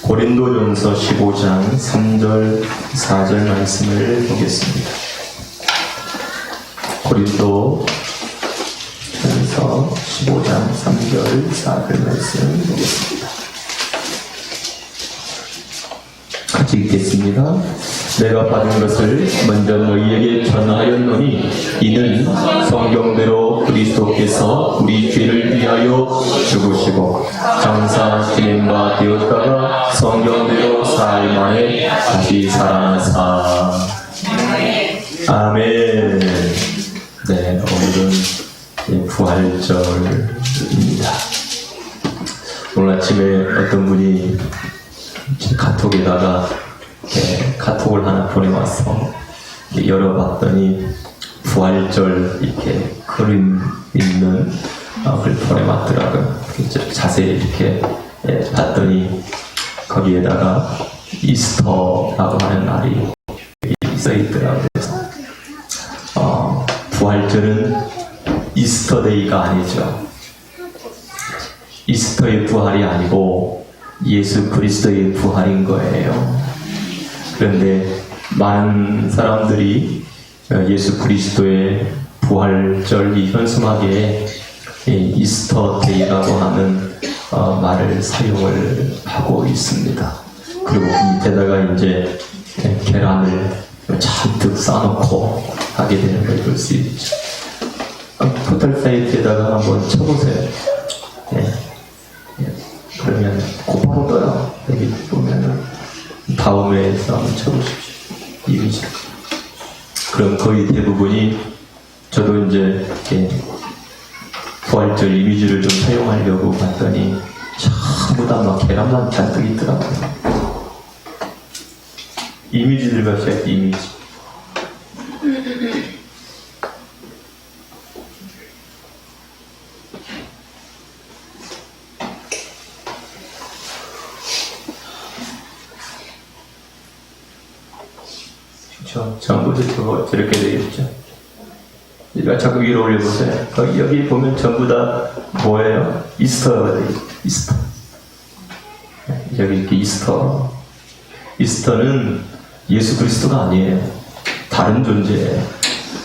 고린도전서 15장 3절 4절 말씀을 보겠습니다. 고린도전서 15장 3절 4절 말씀 보겠습니다. 같이 읽겠습니다. 내가 받은 것을 먼저 너희에게 전하였노니 이는 성경대로 그리스도께서 우리 죄를 위하여 죽으시고 장사 진행바 되었다가 성경대로 사흘 만에 다시 살아나사. 아멘. 네, 오늘은 부활절입니다. 오늘 아침에 어떤 분이 제 카톡에다가 카톡을 하나 보내왔어. 열어봤더니 부활절 이렇게 그림 있는 걸 보내왔더라고요. 자세히 이렇게 봤더니 거기에다가 이스터라고 하는 날이 써있더라고요. 부활절은 이스터데이가 아니죠. 이스터의 부활이 아니고 예수 그리스도의 부활인 거예요. 그런데 많은 사람들이 예수 그리스도의 부활절 이 현수막에 이스터 데이라고 하는 말을 사용을 하고 있습니다. 그리고 밑에다가 이제 계란을 잔뜩 싸놓고 하게 되는 걸 볼 수 있죠. 포털 사이트에다가 한번 쳐보세요. 그러면 곧바로 떠요. 여기 보면은 다음에서 한번 쳐보십시오. 이미지. 그럼 거의 대부분이 저도 이제 부활절 이미지를 좀 사용하려고 봤더니 전부 다 막 계란만 잔뜩 있더라고요. 이미지들 같아요. 이미지. 전부 다 저렇게 되겠죠. 그러니까 자꾸 위로 올려보세요. 여기 보면 전부 다 뭐예요? 이스터가 되겠죠. 이스터. 여기 이렇게 이스터. 이스터는 예수 그리스도가 아니에요. 다른 존재예요.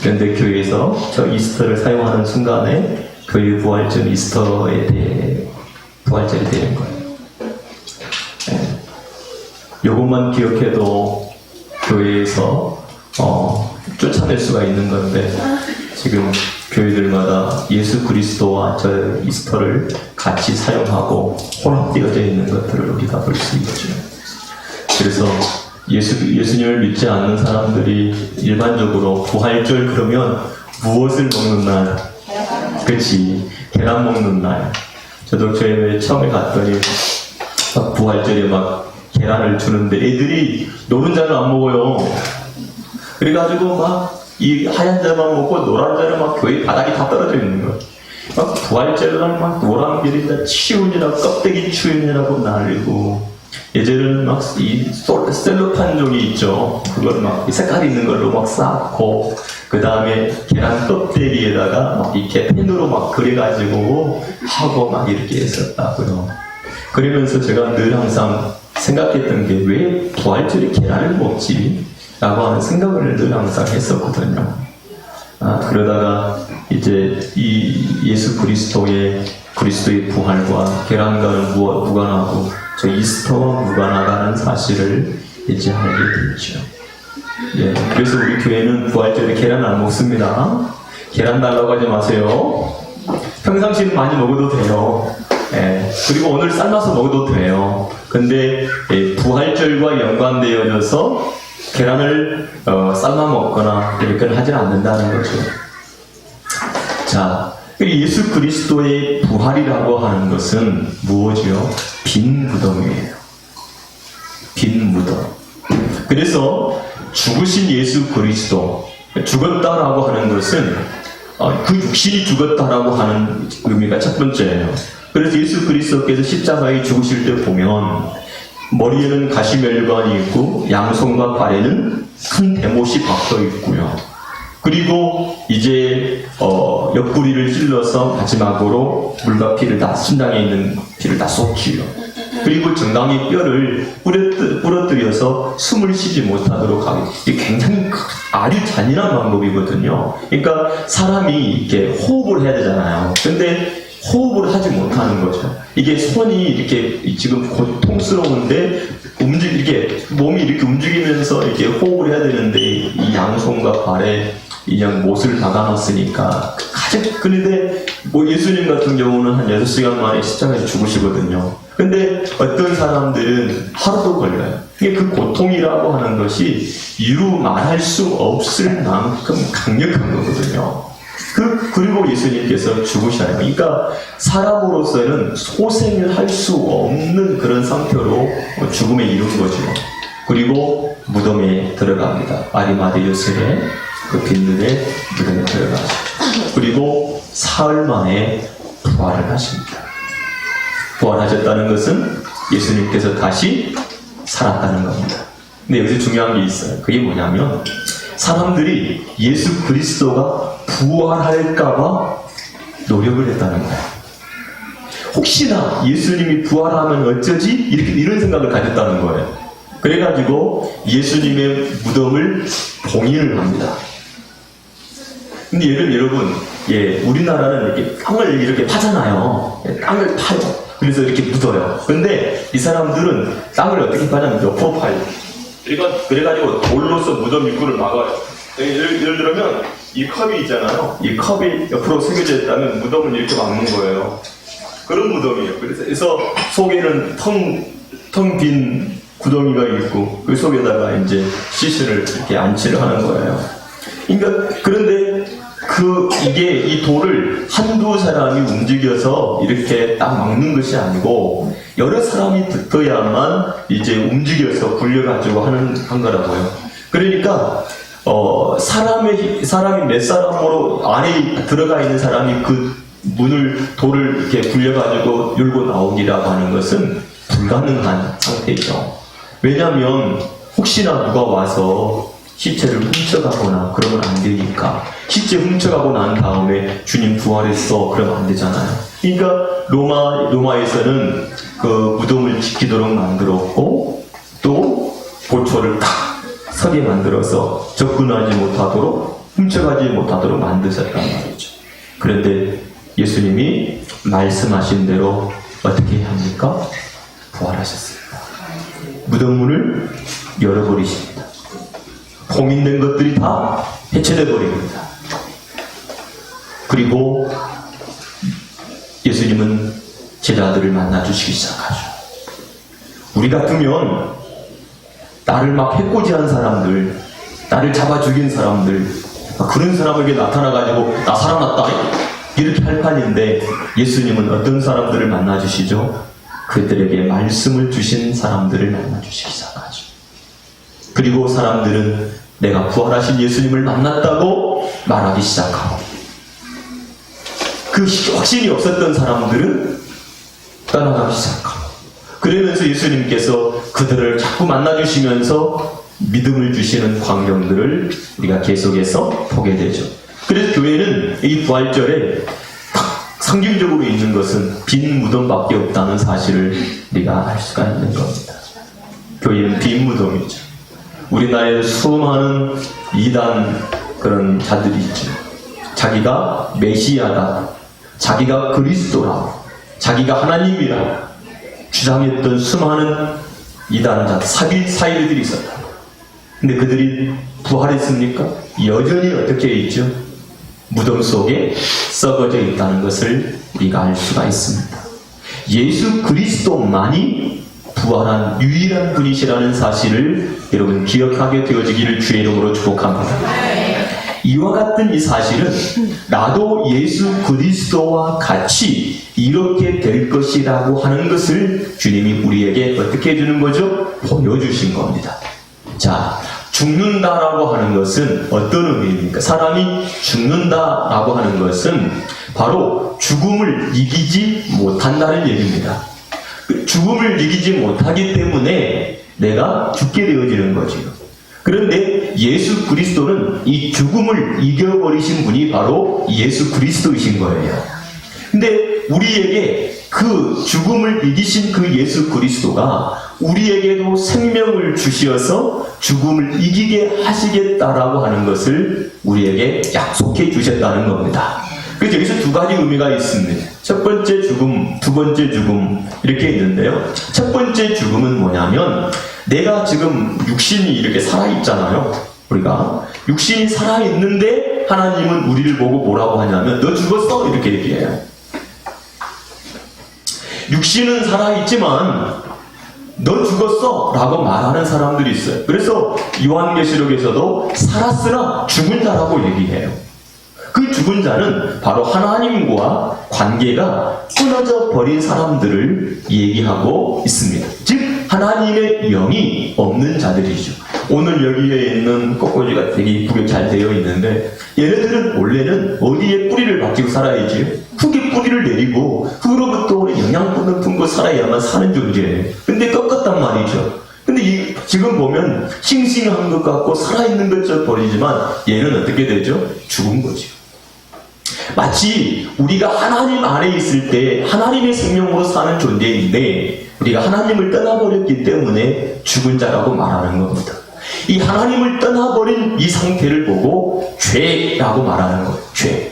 그런데 교회에서 저 이스터를 사용하는 순간에 교회 부활절 이스터에 대해 부활절이 되는 거예요. 요것만 기억해도 교회에서 쫓아낼 수가 있는 건데 지금 교회들마다 예수 그리스도와 저 이스터를 같이 사용하고 혼합되어져 있는 것들을 우리가 볼 수 있죠. 그래서 예수님을 믿지 않는 사람들이 일반적으로 부활절 그러면 무엇을 먹는 날? 그치, 계란 먹는 날. 저도 교회에 처음에 갔더니 부활절에 막 계란을 주는데 애들이 노른자를 안 먹어요. 그래가지고 막 이 하얀 자만 먹고 노란 자를 막 교회 바닥이 다 떨어져 있는 거예요. 막 부활절날 막 노란 비린다 치운이라고 껍데기 치운이라고 날리고 예전에는 막 이 셀로판 종이 있죠. 그걸 막 색깔 있는 걸로 막 쌓고 그 다음에 계란 껍데기에다가 막 이렇게 펜으로 막 그려가지고 하고 막 이렇게 했었다고요. 그러면서 제가 늘 항상 생각했던 게 왜 부활절에 계란을 먹지? 라고 하는 생각을 늘 항상 했었거든요. 그러다가 이제 이 예수 그리스도의 부활과 계란과는 무관하고 저 이스터와 무관하다는 사실을 이제 알게 됐죠. 그래서 우리 교회는 부활절에 계란 안 먹습니다. 계란 달라고 하지 마세요. 평상시는 많이 먹어도 돼요. 그리고 오늘 삶아서 먹어도 돼요. 근데 부활절과 연관되어져서 계란을 삶아 먹거나 이렇게 하지는 않는다는 거죠. 자, 예수 그리스도의 부활이라고 하는 것은 무엇이요? 빈 무덤이에요. 빈 무덤. 그래서 죽으신 예수 그리스도, 죽었다라고 하는 것은 그 육신이 죽었다라고 하는 의미가 첫 번째예요. 그래서 예수 그리스도께서 십자가에 죽으실 때 보면 머리에는 가시멸관이 있고 양손과 발에는 큰 대못이 박혀 있고요. 그리고 이제 옆구리를 찔러서 마지막으로 물과 피를 다 심장에 있는 피를 다 쏟지요. 그 그리고 정강이 뼈를 부러뜨려서 숨을 쉬지 못하도록 하고, 이게 굉장히 아주 잔인한 방법이거든요. 그러니까 사람이 이렇게 호흡을 해야 되잖아요. 근데 호흡을 하지 못하는 거죠. 이게 손이 이렇게 지금 고통스러운데 이렇게 몸이 이렇게 움직이면서 이렇게 호흡을 해야 되는데 이 양손과 발에 그냥 못을 박아놨으니까 그런데 뭐 예수님 같은 경우는 한 6시간 만에 십자가에서 죽으시거든요. 근데 어떤 사람들은 하루도 걸려요. 그 고통이라고 하는 것이 이루 말할 수 없을 만큼 강력한 거거든요. 그리고 예수님께서 죽으셔요. 그러니까 사람으로서는 소생을 할 수 없는 그런 상태로 죽음에 이른 거죠. 그리고 무덤에 들어갑니다. 아리마대 요셉의 그 빈들의 무덤에 들어가죠. 그리고 사흘 만에 부활을 하십니다. 부활하셨다는 것은 예수님께서 다시 살았다는 겁니다. 근데 여기서 중요한 게 있어요. 그게 뭐냐면 사람들이 예수 그리스도가 부활할까봐 노력을 했다는 거예요. 혹시나 예수님이 부활하면 어쩌지? 이런 생각을 가졌다는 거예요. 그래가지고 예수님의 무덤을 봉인을 합니다. 근데 여러분, 우리나라는 이렇게 땅을 이렇게 파잖아요. 땅을 파요. 그래서 이렇게 묻어요. 근데 이 사람들은 땅을 어떻게 파냐면 옆으로 파요. 그래가지고 돌로서 무덤 입구를 막아요. 예를 들면 이 컵이 있잖아요. 이 컵이 옆으로 새겨져 있다면 무덤을 이렇게 막는 거예요. 그런 무덤이에요. 그래서 속에는 텅 빈 구덩이가 있고 그 속에다가 이제 시신을 이렇게 안치를 하는 거예요. 그러니까 그런데 이 돌을 한두 사람이 움직여서 이렇게 딱 막는 것이 아니고 여러 사람이 붙어야만 이제 움직여서 굴려가지고 한 거라고요. 그러니까 사람이 몇 사람으로 안에 들어가 있는 사람이 그 돌을 이렇게 굴려가지고 열고 나오기라고 하는 것은 불가능한 상태이죠. 왜냐하면 혹시나 누가 와서 시체를 훔쳐가거나 그러면 안 되니까 시체 훔쳐가고 난 다음에 주님 부활했어 그러면 안 되잖아요. 그러니까 로마에서는 그 무덤을 지키도록 만들었고 또 보초를 딱 서게 만들어서 접근하지 못하도록 훔쳐가지 못하도록 만드셨단 말이죠. 그런데 예수님이 말씀하신 대로 어떻게 합니까? 부활하셨습니다. 무덤 문을 열어버리십니다. 봉인된 것들이 다 해체돼 버립니다. 그리고 예수님은 제자들을 만나주시기 시작하죠. 우리 같으면 나를 막 해코지한 사람들, 나를 잡아 죽인 사람들, 그런 사람에게 나타나가지고 나 살아났다 이렇게 할 판인데 예수님은 어떤 사람들을 만나주시죠? 그들에게 말씀을 주신 사람들을 만나주시기 시작하죠. 그리고 사람들은 내가 부활하신 예수님을 만났다고 말하기 시작하고 그 확신이 없었던 사람들은 떠나가기 시작하고 그러면서 예수님께서 그들을 자꾸 만나주시면서 믿음을 주시는 광경들을 우리가 계속해서 보게 되죠. 그래서 교회는 이 부활절에 상징적으로 있는 것은 빈 무덤밖에 없다는 사실을 우리가 알 수가 있는 겁니다. 교회는 빈 무덤이죠. 우리나라에 수많은 이단 그런 자들이 있죠. 자기가 메시아다, 자기가 그리스도라, 자기가 하나님이라 주장했던 수많은 이단자, 사일들이 있었다. 근데 그들이 부활했습니까? 여전히 어떻게 있죠? 무덤 속에 썩어져 있다는 것을 우리가 알 수가 있습니다. 예수 그리스도만이 부활한 유일한 분이시라는 사실을 여러분 기억하게 되어지기를 주의 이름으로 축복합니다. 이와 같은 이 사실은 나도 예수 그리스도와 같이 이렇게 될 것이라고 하는 것을 주님이 우리에게 어떻게 해주는 거죠? 보여주신 겁니다. 자, 죽는다라고 하는 것은 어떤 의미입니까? 사람이 죽는다라고 하는 것은 바로 죽음을 이기지 못한다는 얘기입니다. 죽음을 이기지 못하기 때문에 내가 죽게 되어지는 거지요. 그런데 예수 그리스도는 이 죽음을 이겨버리신 분이 바로 예수 그리스도이신 거예요. 근데 우리에게 그 죽음을 이기신 그 예수 그리스도가 우리에게도 생명을 주시어서 죽음을 이기게 하시겠다라고 하는 것을 우리에게 약속해 주셨다는 겁니다. 그래서 여기서 두 가지 의미가 있습니다. 첫 번째 죽음, 두 번째 죽음 이렇게 있는데요. 첫 번째 죽음은 뭐냐면 내가 지금 육신이 이렇게 살아있잖아요. 우리가 육신이 살아있는데 하나님은 우리를 보고 뭐라고 하냐면 너 죽었어 이렇게 얘기해요. 육신은 살아있지만 너 죽었어 라고 말하는 사람들이 있어요. 그래서 요한계시록에서도 살았으나 죽은 자라고 얘기해요. 그 죽은 자는 바로 하나님과 관계가 끊어져 버린 사람들을 얘기하고 있습니다. 즉 하나님의 영이 없는 자들이죠. 오늘 여기에 있는 꽃꽂이가 되게 이쁘게 잘 되어 있는데 얘네들은 원래는 어디에 뿌리를 박히고 살아야지? 흙에 뿌리를 내리고 흙으로부터 오는 영양분을 품고 살아야만 사는 존재예요. 근데 꺾었단 말이죠. 근데 지금 보면 싱싱한 것 같고 살아있는 것처럼 보이지만 얘는 어떻게 되죠? 죽은 거죠. 마치 우리가 하나님 안에 있을 때 하나님의 생명으로 사는 존재인데 우리가 하나님을 떠나버렸기 때문에 죽은 자라고 말하는 겁니다. 이 하나님을 떠나버린 이 상태를 보고 죄라고 말하는 거예요. 죄.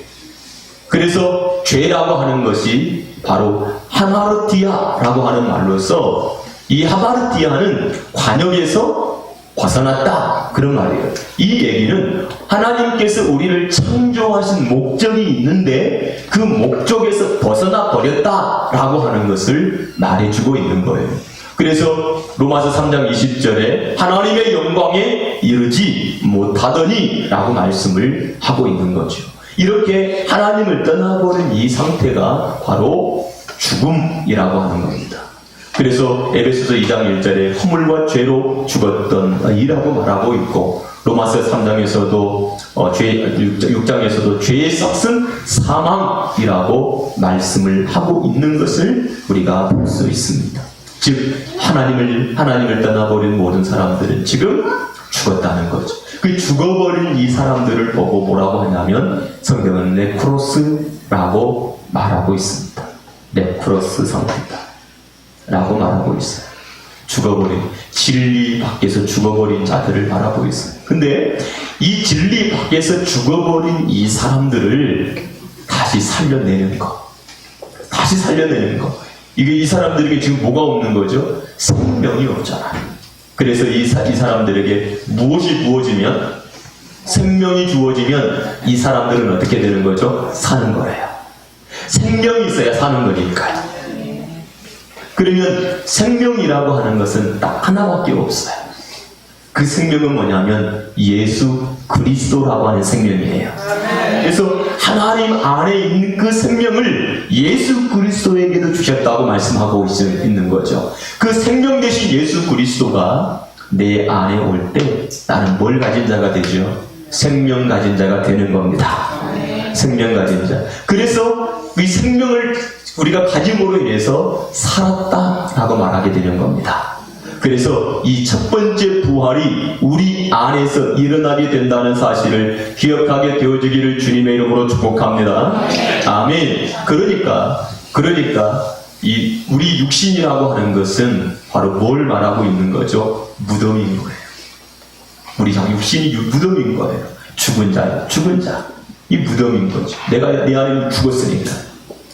그래서 죄라고 하는 것이 바로 하마르티아라고 하는 말로서 이 하마르티아는 관역에서 벗어났다 그런 말이에요. 이 얘기는 하나님께서 우리를 창조하신 목적이 있는데 그 목적에서 벗어나 버렸다라고 하는 것을 말해주고 있는 거예요. 그래서 로마서 3장 20절에 하나님의 영광에 이르지 못하더니 라고 말씀을 하고 있는 거죠. 이렇게 하나님을 떠나버린 이 상태가 바로 죽음이라고 하는 겁니다. 그래서 에베소서 2장 1절에 허물과 죄로 죽었던 이라고 말하고 있고 로마서 3장에서도 6장에서도 죄의 삭은 사망이라고 말씀을 하고 있는 것을 우리가 볼 수 있습니다. 즉 하나님을 떠나버린 모든 사람들은 지금 죽었다는 거죠. 그 죽어버린 이 사람들을 보고 뭐라고 하냐면 성경은 네크로스라고 말하고 있습니다. 네크로스 상태다 라고 말하고 있어요. 죽어버린, 진리 밖에서 죽어버린 자들을 말하고 있어요. 근데 이 진리 밖에서 죽어버린 이 사람들을 다시 살려내는 거. 다시 살려내는 거. 이 사람들에게 지금 뭐가 없는 거죠? 생명이 없잖아요. 그래서 이 사람들에게 무엇이 부어지면, 생명이 주어지면 이 사람들은 어떻게 되는 거죠? 사는 거예요. 생명이 있어야 사는 거니까요. 그러면 생명이라고 하는 것은 딱 하나밖에 없어요. 그 생명은 뭐냐면 예수 그리스도라고 하는 생명이에요. 그래서 하나님 안에 있는 그 생명을 예수 그리스도에게도 주셨다고 말씀하고 있는 거죠. 그 생명 되신 예수 그리스도가 내 안에 올 때 나는 뭘 가진 자가 되죠? 생명 가진 자가 되는 겁니다. 생명 가진 자. 그래서 이 생명을 우리가 가짐으로 인해서 살았다라고 말하게 되는 겁니다. 그래서 이 첫 번째 부활이 우리 안에서 일어나게 된다는 사실을 기억하게 되어지기를 주님의 이름으로 축복합니다. 아멘. 그러니까 우리 육신이라고 하는 것은 바로 뭘 말하고 있는 거죠? 무덤인 거예요. 우리 육신이 무덤인 거예요. 죽은 자예요. 죽은 자. 이 무덤인 거죠. 내가 내 안에 죽었으니까.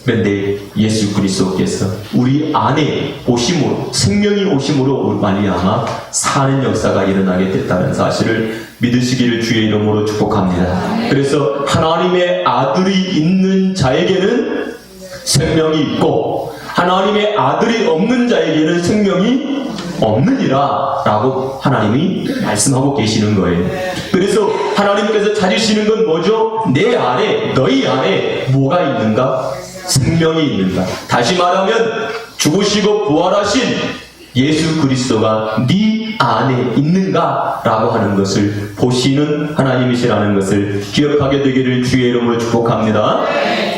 그런데 예수 그리스도께서 우리 안에 오심으로, 생명이 오심으로 말미암아 사는 역사가 일어나게 됐다는 사실을 믿으시기를 주의 이름으로 축복합니다. 그래서 하나님의 아들이 있는 자에게는 생명이 있고 하나님의 아들이 없는 자에게는 생명이 없느니라 라고 하나님이 말씀하고 계시는 거예요. 그래서 하나님께서 찾으시는 건 뭐죠? 내 안에, 너희 안에 뭐가 있는가? 생명이 있는가? 다시 말하면 죽으시고 부활하신 예수 그리스도가 네 안에 있는가? 라고 하는 것을 보시는 하나님이시라는 것을 기억하게 되기를 주의 이름으로 축복합니다.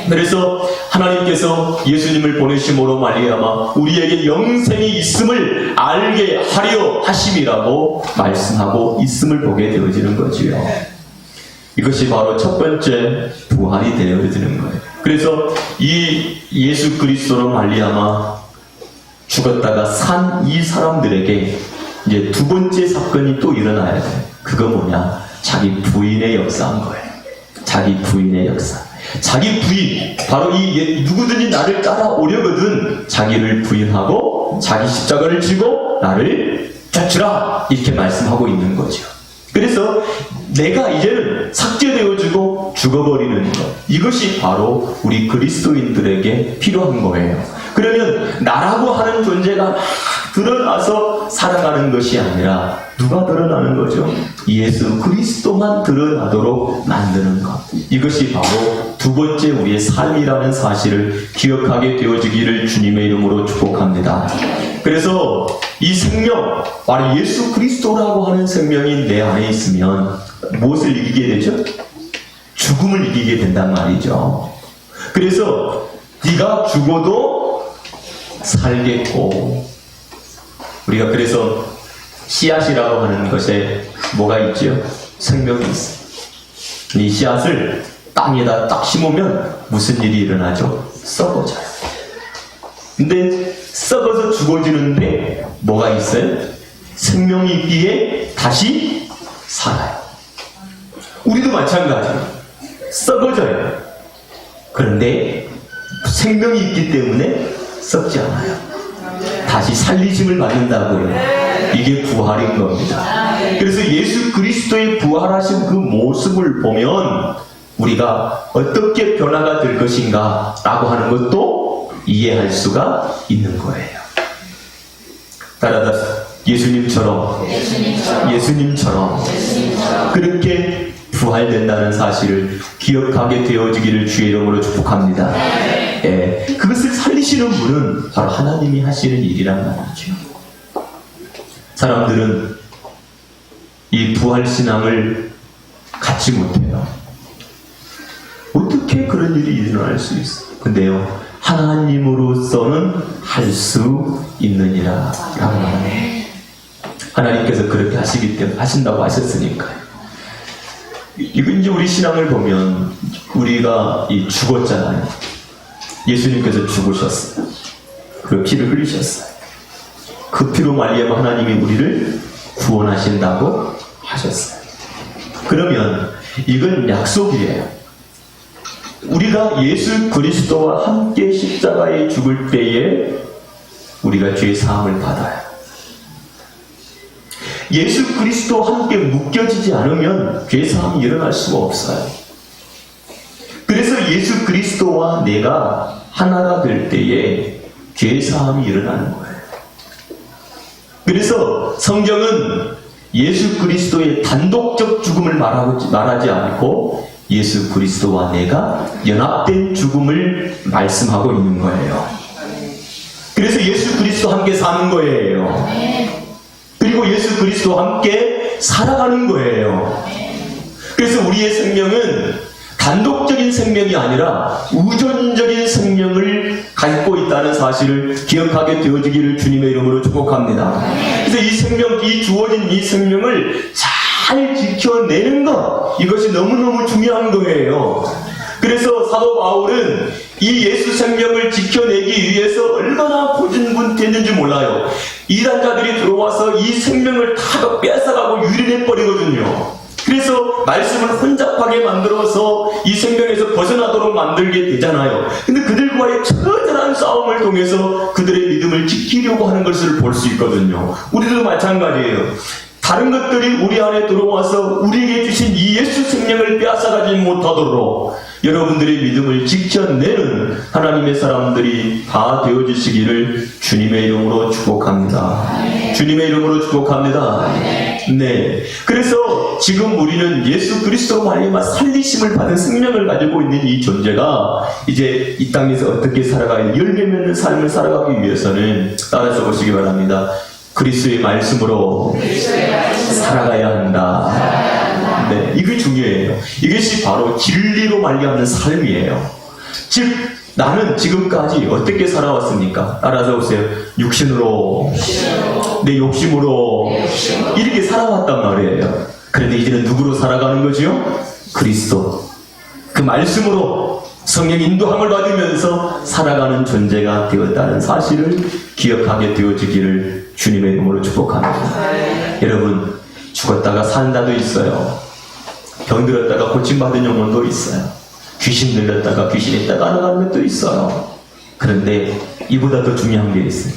그래서 하나님께서 예수님을 보내심으로 말미암아 우리에게 영생이 있음을 알게 하려 하심이라고 말씀하고 있음을 보게 되어지는 거지요. 이것이 바로 첫 번째 부활이 되어지는 거예요. 그래서 이 예수 그리스도로 말미암아 죽었다가 산 이 사람들에게 이제 두 번째 사건이 또 일어나야 돼요. 그거 뭐냐? 자기 부인의 역사인 거예요. 자기 부인의 역사. 자기 부인, 바로 이 누구든지 나를 따라오려거든 자기를 부인하고 자기 십자가를 지고 나를 쫓으라, 이렇게 말씀하고 있는 거죠. 그래서 내가 이제는 삭제되어지고 죽어버리는 것, 이것이 바로 우리 그리스도인들에게 필요한 거예요. 그러면 나라고 하는 존재가 막 드러나서 살아가는 것이 아니라 누가 드러나는 거죠? 예수 그리스도만 드러나도록 만드는 것. 이것이 바로 두 번째 우리의 삶이라는 사실을 기억하게 되어지기를 주님의 이름으로 축복합니다. 그래서 이 생명, 바로 예수 그리스도라고 하는 생명이 내 안에 있으면 무엇을 이기게 되죠? 죽음을 이기게 된단 말이죠. 그래서 네가 죽어도 살겠고, 우리가 그래서 씨앗이라고 하는 것에 뭐가 있죠? 생명이 있어요. 이 씨앗을 땅에다 딱 심으면 무슨 일이 일어나죠? 썩어져요. 근데 썩어서 죽어지는데 뭐가 있어요? 생명이 있기에 다시 살아요. 우리도 마찬가지예요. 썩어져요. 그런데 생명이 있기 때문에 썩지 않아요. 다시 살리심을 받는다고요. 이게 부활인 겁니다. 그래서 예수 그리스도의 부활하신 그 모습을 보면 우리가 어떻게 변화가 될 것인가 라고 하는 것도 이해할 수가 있는 거예요. 따라서 예수님처럼 그렇게 부활된다는 사실을 기억하게 되어지기를 주의 이름으로 축복합니다. 예, 그것을 살리시는 분은 바로 하나님이 하시는 일이란 말이죠. 사람들은 이 부활신앙을 갖지 못해요. 어떻게 그런 일이 일어날 수 있어요? 근데요, 하나님으로서는 할 수 있느니라 라고 말합니다. 하나님께서 그렇게 하시기 때문에 하신다고 하셨으니까요. 이건 이제 우리 신앙을 보면 우리가 죽었잖아요. 예수님께서 죽으셨어요. 그 피를 흘리셨어요. 그 피로 말미암아 하나님이 우리를 구원하신다고 하셨어요. 그러면 이건 약속이에요. 우리가 예수 그리스도와 함께 십자가에 죽을 때에 우리가 죄 사함을 받아요. 예수 그리스도와 함께 묶여지지 않으면 죄 사함이 일어날 수가 없어요. 그래서 예수 그리스도와 내가 하나가 될 때에 죄 사함이 일어나는 거예요. 그래서 성경은 예수 그리스도의 단독적 죽음을 말하지 않고 예수 그리스도와 내가 연합된 죽음을 말씀하고 있는 거예요. 그래서 예수 그리스도와 함께 사는 거예요. 그리고 예수 그리스도와 함께 살아가는 거예요. 그래서 우리의 생명은 단독적인 생명이 아니라 우전적인 생명을 갖고 있다는 사실을 기억하게 되어지기를 주님의 이름으로 축복합니다. 그래서 이 생명, 이 주어진 이 생명을 잘 지켜내는 것, 이것이 너무너무 중요한 거예요. 그래서 사도 바울은 이 예수 생명을 지켜내기 위해서 얼마나 고군분투했는지 몰라요. 이단자들이 들어와서 이 생명을 다 뺏어가고 유린해버리거든요. 그래서 말씀을 혼잡하게 만들어서 이 생명에서 벗어나도록 만들게 되잖아요. 근데 그들과의 처절한 싸움을 통해서 그들의 믿음을 지키려고 하는 것을 볼 수 있거든요. 우리도 마찬가지예요. 다른 것들이 우리 안에 들어와서 우리에게 주신 이 예수 생명을 빼앗아가지 못하도록 여러분들의 믿음을 지켜내는 하나님의 사람들이 다 되어주시기를 주님의 이름으로 축복합니다. 주님의 이름으로 축복합니다. 네. 그래서 지금 우리는 예수 그리스도로 말미암아 살리심을 받은 생명을 가지고 있는 이 존재가 이제 이 땅에서 어떻게 살아가야, 열매 맺는 삶을 살아가기 위해서는 따라서 보시기 바랍니다. 그리스도의 말씀으로 살아가야 한다. 네, 이게 중요해요. 이것이 바로 진리로 말미암는 삶이에요. 즉 나는 지금까지 어떻게 살아왔습니까? 따라서 보세요. 육신으로, 내 욕심으로 이렇게 살아왔단 말이에요. 그런데 이제는 누구로 살아가는 거지요? 그리스도, 그 말씀으로 성령 인도함을 받으면서 살아가는 존재가 되었다는 사실을 기억하게 되어지기를 주님의 이름으로 축복합니다. 여러분, 죽었다가 산다도 있어요. 병들었다가 고침받은 영혼도 있어요. 귀신 들렸다가 귀신이 따라가는 것도 있어요. 그런데 이보다 더 중요한 게 있어요.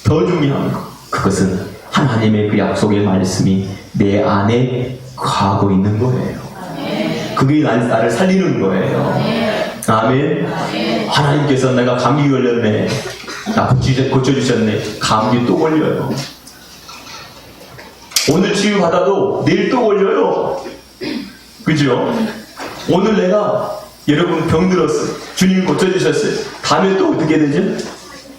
더 중요한 거. 그것은 하나님의 그 약속의 말씀이 내 안에 거하고 있는 거예요. 그게 나를 살리는 거예요. 아멘. 하나님께서 내가 감기 걸렸네. 나 고쳐주셨네. 감기 또 걸려요. 오늘 치유받아도 내일 또 걸려요. 그죠? 오늘 내가 여러분 병들었어요. 주님이 고쳐주셨어요. 다음에 또 어떻게 되죠?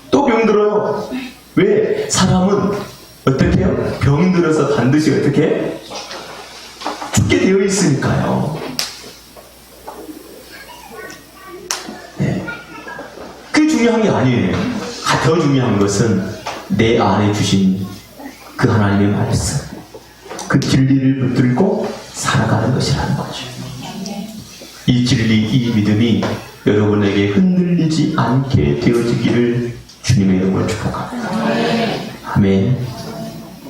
또 병들어요. 왜? 사람은 어떻게 해요? 병들어서 반드시 어떻게 해? 죽게 되어 있으니까요. 네. 그게 중요한 게 아니에요. 더 중요한 것은 내 안에 주신 그 하나님의 말씀, 그 진리를 붙들고 살아가는 것이라는 거죠. 이 진리, 이 믿음이 여러분에게 흔들리지 않게 되어지기를 주님의 이름으로 축복합니다. 아멘.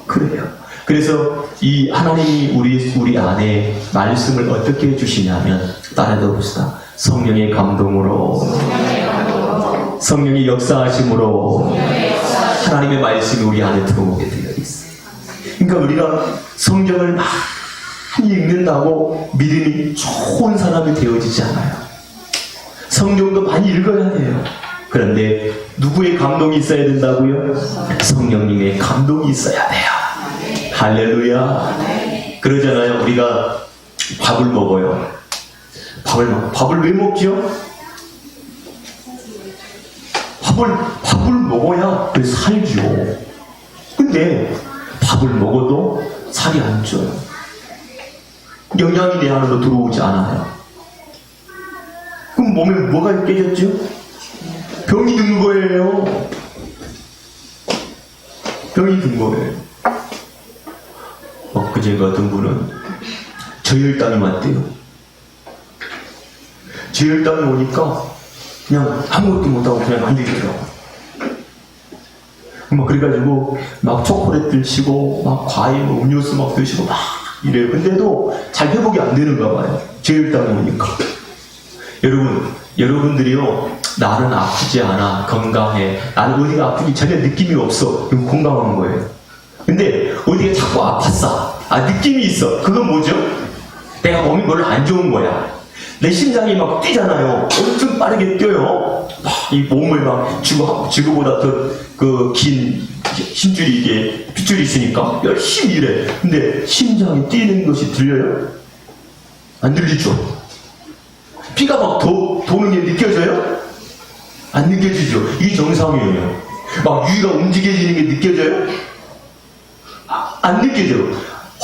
그래요. 그래서 이 하나님이 우리 안에 말씀을 어떻게 해주시냐면, 따라해 봅시다. 성령의 감동으로, 성령의 역사하심으로 하나님의 말씀이 우리 안에 들어오게 되어 있어요. 그러니까 우리가 성경을 많이 읽는다고 믿음이 좋은 사람이 되어지지 않아요. 성경도 많이 읽어야 해요. 그런데 누구의 감동이 있어야 된다고요? 성령님의 감동이 있어야 돼요. 할렐루야. 그러잖아요. 우리가 밥을 먹어요. 밥을 왜 먹죠? 밥을 먹어야 살죠. 근데 밥을 먹어도 살이 안 쪄요. 영양이 내 안으로 들어오지 않아요. 그럼 몸에 뭐가 깨졌죠? 병이 든 거예요. 병이 든 거예요. 엊그제 같은 분은 저혈당이 왔대요. 저혈당이 오니까 그냥 아무것도 못하고 그냥 안 되더라고요. 그래가지고 막 초콜릿 드시고 막 과일, 음료수 막 드시고 막 이래요. 근데도 잘 회복이 안 되는가 봐요. 저혈당이 오니까. 여러분들이요, 나는 아프지 않아, 건강해, 나는 어디가 아프기 전혀 느낌이 없어, 그럼 건강한 거예요. 근데 어디가 자꾸 아팠어, 느낌이 있어. 그건 뭐죠? 내가 몸이 별로 안 좋은 거야. 내 심장이 막 뛰잖아요. 엄청 빠르게 뛰어요. 이 몸을 막 지구보다 더 긴 힘줄이, 이게 핏줄이 있으니까 열심히 일해. 근데 심장이 뛰는 것이 들려요? 안 들리죠? 피가 막 도는 게 느껴져요? 안 느껴지죠? 이게 정상이에요. 막 위가 움직여지는 게 느껴져요? 안 느껴져요.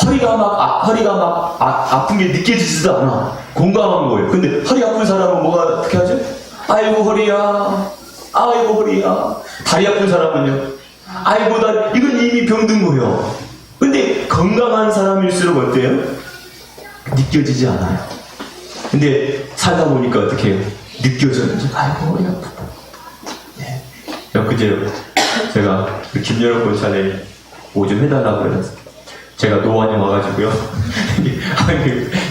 허리가 막 아픈 게 느껴지지도 않아. 건강한 거예요. 근데 허리 아픈 사람은 어떻게 하죠? 아이고 허리야, 아이고 허리야. 다리 아픈 사람은요, 아이고 이건 이미 병든 거예요. 근데 건강한 사람일수록 어때요? 느껴지지 않아요. 근데 살다 보니까 어떻게 해요? 느껴졌는지, 아이고 허리 아프다. 네. 그제 제가 김연옥 권사님 뭐 좀 해달라고 그래서 제가 노안이 와가지고요.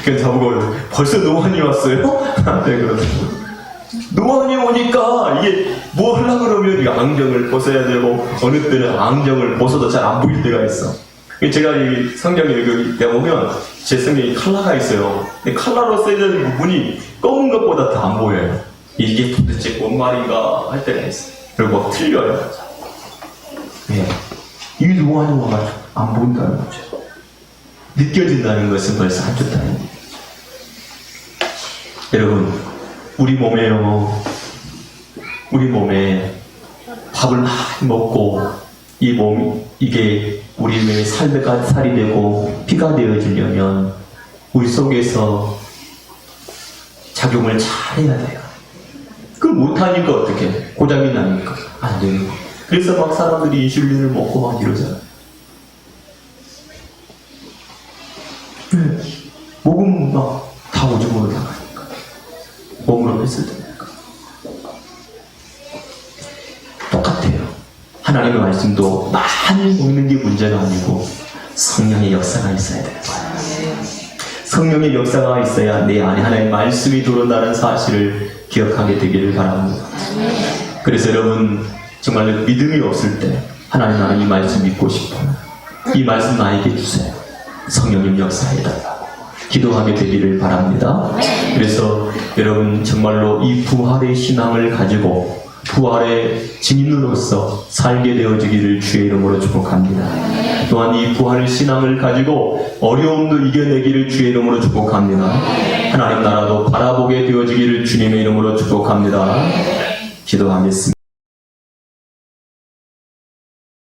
그냥 저보고 벌써 노안이 왔어요? 네, 그러더라고요. 노안이 오니까 이게 뭐 하려고 그러면 이 안경을 벗어야 되고, 어느 때는 안경을 벗어도 잘 안 보일 때가 있어. 제가 이 성경을 읽다 보면 제 성경에 칼라가 있어요. 근데 칼라로 써있는 부분이 검은 것보다 더 안 보여요. 이게 도대체 뭔 말인가 할 때가 있어요. 그리고 막 틀려요. 네. 이게 노안이 와가지고 안 보인다는 거죠. 느껴진다는 것은 벌써 안 좋다는 거예요. 여러분, 우리 몸에 밥을 많이 먹고 이게 우리 몸에 살이 되고 피가 되어지려면 우리 속에서 작용을 잘 해야 돼요. 그걸 못하니까 어떻게 고장이 나니까 안 되는 거예요. 그래서 막 사람들이 인슐린을 먹고 막 이러잖아요. 목은 막 다 다 오줌으로 나가니까. 몸으로 했을 때니까. 똑같아요. 하나님의 말씀도 많이 읽는 게 문제가 아니고 성령의 역사가 있어야 되는 거예요. 성령의 역사가 있어야 내 안에 하나님의 말씀이 들어온다는 사실을 기억하게 되기를 바랍니다. 그래서 여러분 정말로 믿음이 없을 때 하나님 나는 이 말씀 믿고 싶어요. 이 말씀 나에게 주세요. 성령님 역사해달라고 기도하게 되기를 바랍니다. 그래서 여러분 정말로 이 부활의 신앙을 가지고 부활의 증인으로서 살게 되어지기를 주의 이름으로 축복합니다. 또한 이 부활의 신앙을 가지고 어려움도 이겨내기를 주의 이름으로 축복합니다. 하나님 나라도 바라보게 되어지기를 주님의 이름으로 축복합니다. 기도하겠습니다.